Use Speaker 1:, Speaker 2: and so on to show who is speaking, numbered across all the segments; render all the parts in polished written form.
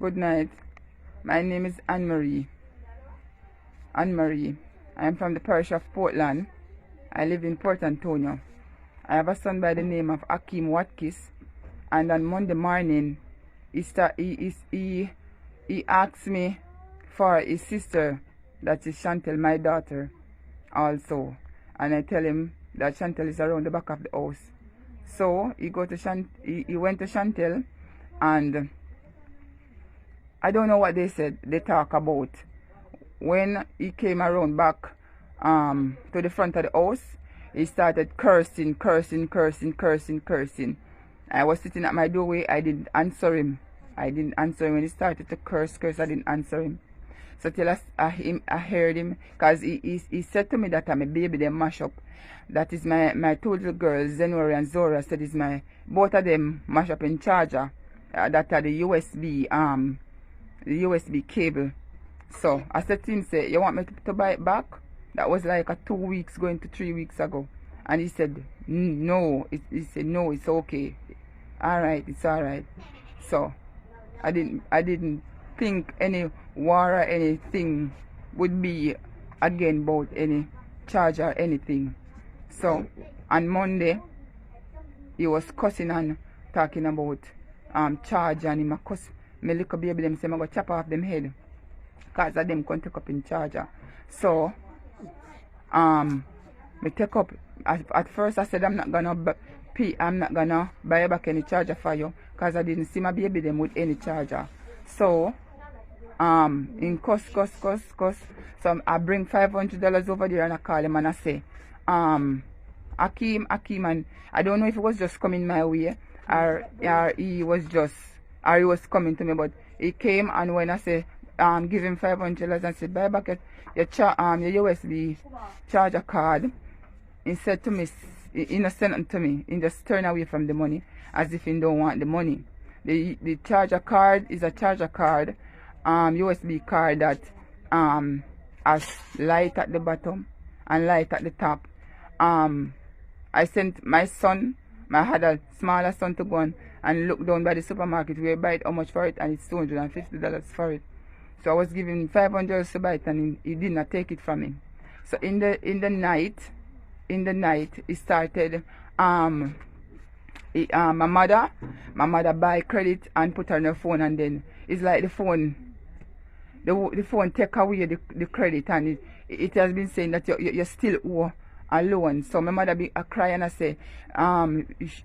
Speaker 1: Good night. My name is Anne Marie. Anne Marie. I am from the parish of Portland. I live in Port Antonio. I have a son by the name of Akeem Watkins, and on Monday morning he asked me for his sister, that is Chantel, my daughter, also. And I tell him that Chantel is around the back of the house. So he went to Chantel, and I don't know what they talk about. When he came around back to the front of the house, he started cursing. I was sitting at my doorway. I didn't answer him. When he started to curse, I didn't answer him. So till I heard him, because he said to me that I'm a baby, they mash up. That is my two little girls, Zenori and Zora, said is both of them mash up in charger. That are the USB cable. So I said to him, say, you want me to buy it back? That was like 2 weeks going to 3 weeks ago. And he said, no. He said, no, it's okay. Alright, it's alright. So I didn't think any war or anything would be again about any charge or anything. So on Monday he was cussing and talking about charge, and him cuss me little baby them, say I'm gonna chop off them head because of them can take up in charger. So me take up at first I said I'm not gonna buy back any charger for you because I didn't see my baby them with any charger. So in cuss. So I bring $500 over there and I call him and I say, Akeem, and I don't know if it was just coming my way or he was coming to me, but he came, and when I say give him $500 and said buy back your USB charger card, he said to me, he not sent it to me, he just turned away from the money as if he don't want the money. The charger card is a charger card, USB card that has light at the bottom and light at the top. I sent my son, I had a smaller son, to go and look down by the supermarket where I buy it, how much for it, and it's $250 for it. So I was giving $500 to buy it, and he did not take it from me. So in the night, he started my mother buy credit and put on her phone, and then it's like the phone take away the credit, and it has been saying that you still owe a loan. So my mother be a cry, and I say,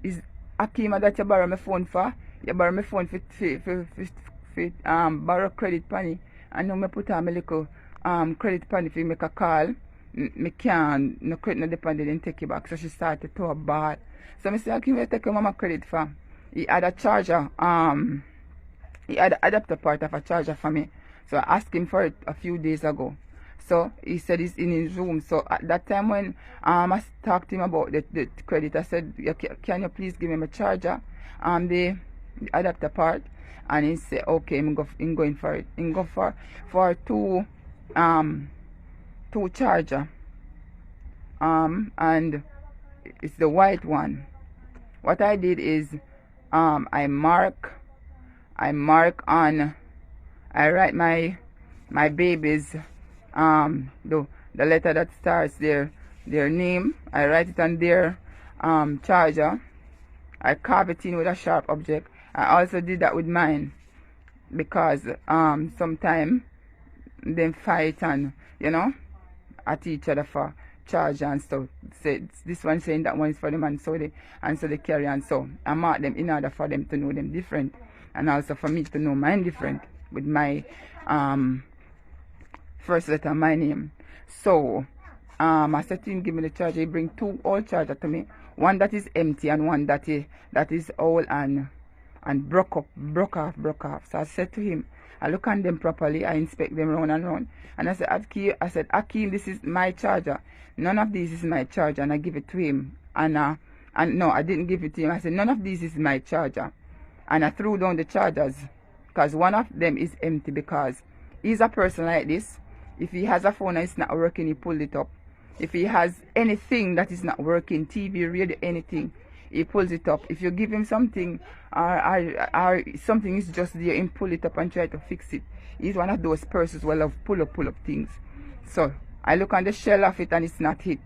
Speaker 1: is Akeem that you borrow my phone for? You borrow my phone for borrow credit penny, and now me put on my little credit penny for make a call. Me can't no credit no depend, then take it back. So she started to a bad. So I say, Akeem, you take your mama credit for? He had a charger, he had an adapter part of a charger for me. So I asked him for it a few days ago. So he said he's in his room. So at that time when I talked to him about the credit, I said, can you please give me my charger, the adapter part? And he said, okay, I'm going for it. I'm going for two charger, and it's the white one. What I did is I write my babies the letter that starts their name. I write it on their charger. I carve it in with a sharp object. I also did that with mine because sometimes they fight and at each other for charge and stuff. Say this one saying that one is for them, and so they carry on. So I mark them in order for them to know them different, and also for me to know mine different with my first letter, my name. So I said to him, give me the charger. He bring two old charger to me, one that is empty and one that is old and broke off. So I said to him, I look on them properly, I inspect them round and round, and I said, Akeem, this is my charger. None of these is my charger, and I give it to him. And no, I didn't give it to him. I said, none of these is my charger, and I threw down the chargers because one of them is empty, because he's a person like this. If he has a phone and it's not working, he pulled it up. If he has anything that is not working, TV, radio, anything, he pulls it up. If you give him something, or something is just there, he pull it up and try to fix it. He's one of those persons who love pull up things. So I look on the shell of it and it's not hit.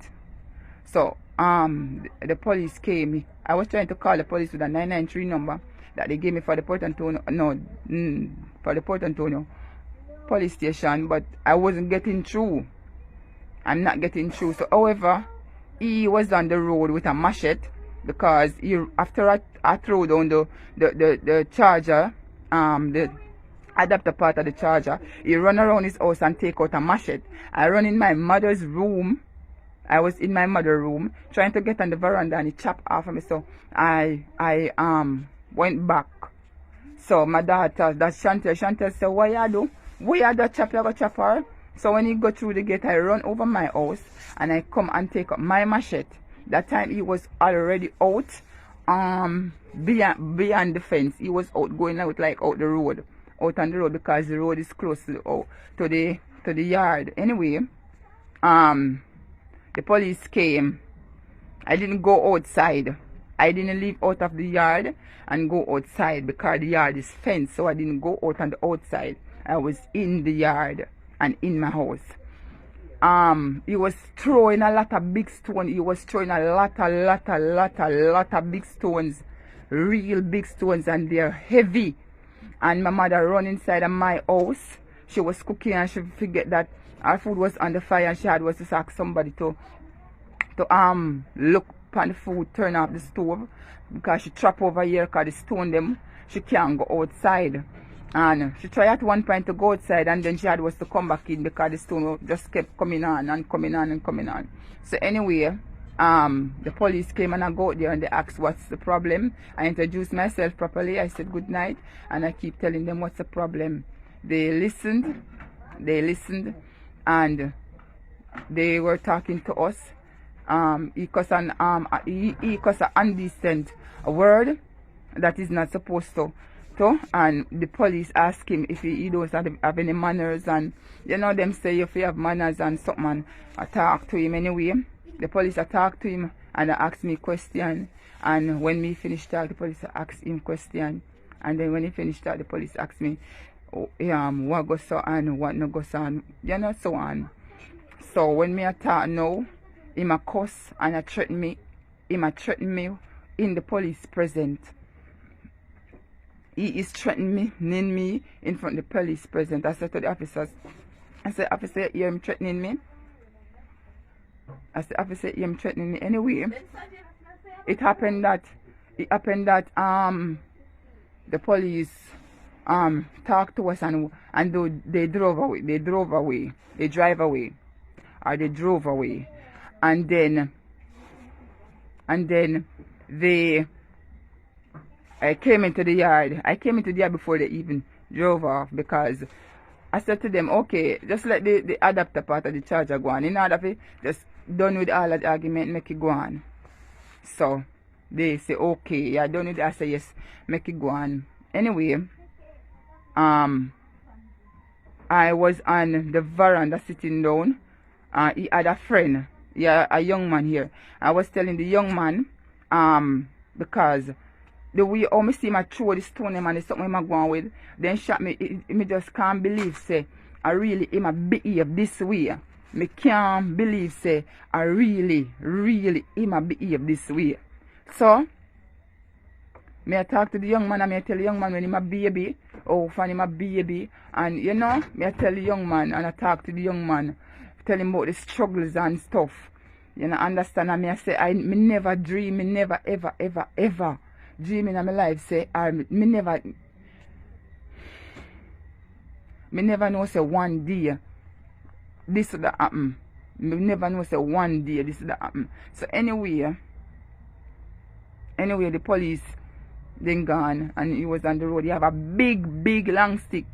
Speaker 1: So the police came. I was trying to call the police with a 993 number that they gave me for the Port Antonio, for the Port Antonio police station, but I wasn't getting through. I'm not getting through. So however, he was on the road with a machete, because after I threw down the charger, the adapter part of the charger, he run around his house and take out a machete. I run in my mother's room. I was in my mother's room trying to get on the veranda, and he chopped off of me. So I went back. So my daughter, that's Chantel said, what you do? What you do, chop, you go chop her? So when he go through the gate, I run over my house and I come and take up my machete. That time he was already out beyond the fence. He was out, going out like out the road, out on the road, because the road is close to the yard. Anyway, the police came. I didn't go outside. I didn't leave out of the yard and go outside because the yard is fenced. So I didn't go out on the outside. I was in the yard and in my house. He was throwing a lot of big stones. He was throwing a lot of big stones, real big stones, and they're heavy. And my mother run inside of my house. She was cooking and she forget that our food was on the fire, and she had was to ask somebody to look upon the food, turn off the stove, because she trap over here because the stone them, she can't go outside. And she tried at one point to go outside, and then she had was to come back in because the stone just kept coming on and coming on and coming on. So anyway, the police came and I go out there and they asked what's the problem. I introduced myself properly. I said good night, and I keep telling them what's the problem. They listened, and they were talking to us. He cussed an indecent word that is not supposed to. And the police asked him if he don't have any manners, and you know them say if you have manners and something, and I talk to him anyway. The police attacked to him and they asked me question, and when me finished talk, the police asked him question, and then when he finished talk, the police asked me what goes on, what no goes on, you know, so on. So when me attack now, him a cuss and a threaten me, in the police present. He is threatening me in front of the police present. I said to the officers, I said, officer, you hear him threatening me? I said, officer, you hear him threatening me? Anyway, it happened that the police talked to us, and they drove away, and then I came into the yard. Before they even drove off, because I said to them, okay, just let the adapter part of the charger go on. In order for just done with all that argument, make it go on. So they say, okay, yeah, done with it. I say, yes, make it go on. Anyway, I was on the veranda sitting down. He had a friend, yeah, a young man here. I was telling the young man, because the way how me see my throw the stone him and it's something I'm going with, then shot me. Me just can't believe say I really him a behave this way. Me can't believe say I really him a behave this way. So me I talk to the young man, and me I tell the young man when him a baby, oh fan him a baby, and you know, me I tell the young man and I talk to the young man, tell him about the struggles and stuff. You know, understand? And me I say me never dream, me never ever dreaming in my life say me never know say one day this would happen. Me never know say one day this would happen. So anyway, the police then gone, and he was on the road. He have a big long stick,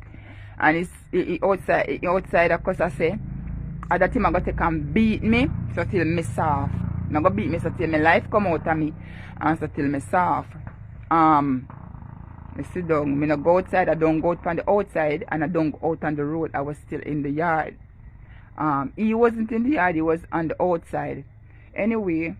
Speaker 1: and he outside of course I say at that time I got to come beat me so till me soft. Not go beat me so till my life come out of me, and so till me soft. I sit down. Me not go outside. I don't go out on the outside, and I don't go out on the road. I was still in the yard. He wasn't in the yard. He was on the outside. Anyway,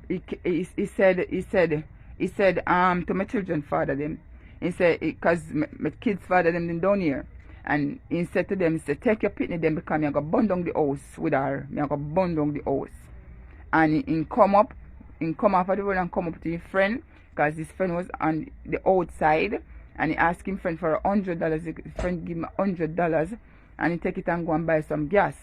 Speaker 1: he said to my children father them. He said because my kids father them down here. And he said to them, he said, take your pitney them because me I go burn down the house with her. Me I go burn down the house. And he come up off of the road and come up to his friend because his friend was on the outside, and he asked him friend for $100. His friend give him $100 and he take it and go and buy some gas.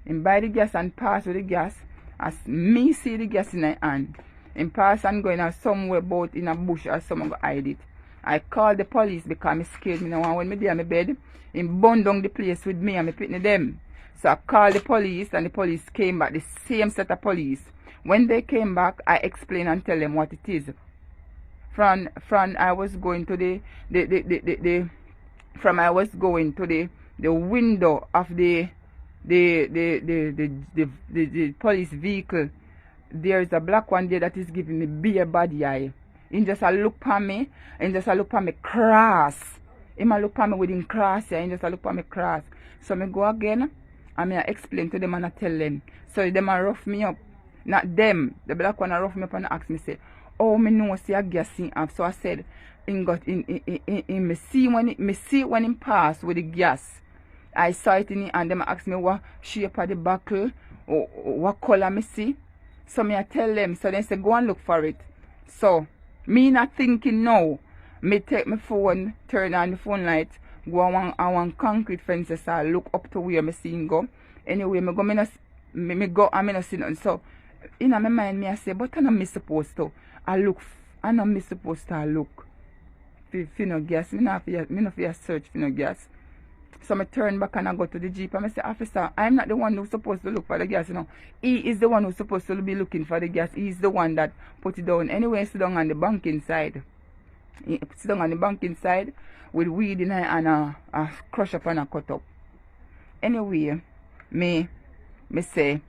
Speaker 1: He buy the gas and pass with the gas. As me see the gas in my hand, he pass and go in somewhere about in a bush or someone go hide it. I called the police because I'm scared. Me now when me dey on my bed, he burn down the place with me and me pitney them. So I called the police and the police came back, the same set of police. When they came back, I explained and tell them what it is. From I was going to the window of the police vehicle. There is a black one there that is giving me beer body eye. He just a look at me, and just a look at me cross. He a look at me with him cross here, and just a look at me cross. So me go again, and me I explain to them and I tell them. So them a rough me up. Not them. The black one a rough me up and ask me say, oh, me know see a gas in up. So I said, me see when him pass with the gas. I saw it in it, and them ask me what shape of the buckle, or what color me see. So me I tell them. So they say go and look for it. So me not thinking now. Me take my phone, turn on the phone light, go on one concrete fences, so I look up to where me see him go. Anyway, me go and me no see nothing. So in my mind me I say, but I not me supposed to. I not me supposed to look for no gas. Me not for search for no gas. So I turn back and I go to the jeep and I say, officer, I'm not the one who's supposed to look for the gas, you know. He is the one who's supposed to be looking for the gas. He's the one that put it down. Anyway, sit down on the banking side. He sit down on the banking side with weed in her and a crush up and a cut up. Anyway, me say,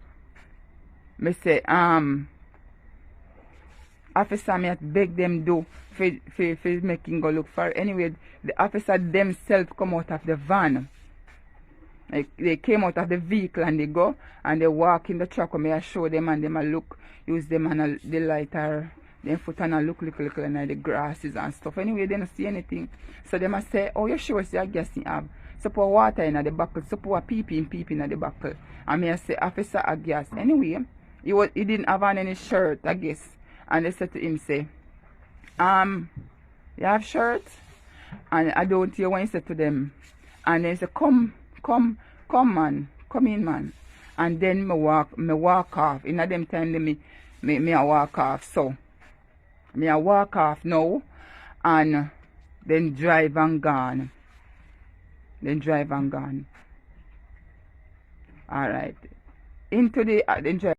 Speaker 1: officer, me at beg them do for making go look for. Anyway, the officer themselves come out of the van. Like, they came out of the vehicle and they go and they walk in the truck. And I show them and them a look, use them and the lighter, then foot and a look and the grasses and stuff. Anyway, they don't see anything. So they must say, oh, you sure see a gas in have. So pour water in the buckle, so pour peeping in the buckle. And me I say, officer, a gas. Anyway, he didn't have on any shirt, I guess. And they said to him, say, you have shirts? And I don't hear when he said to them. And they say, come man, come in man. And then me walk off. In them time me I walk off. So me I walk off now and then drive and gone. Alright. Into the then drive.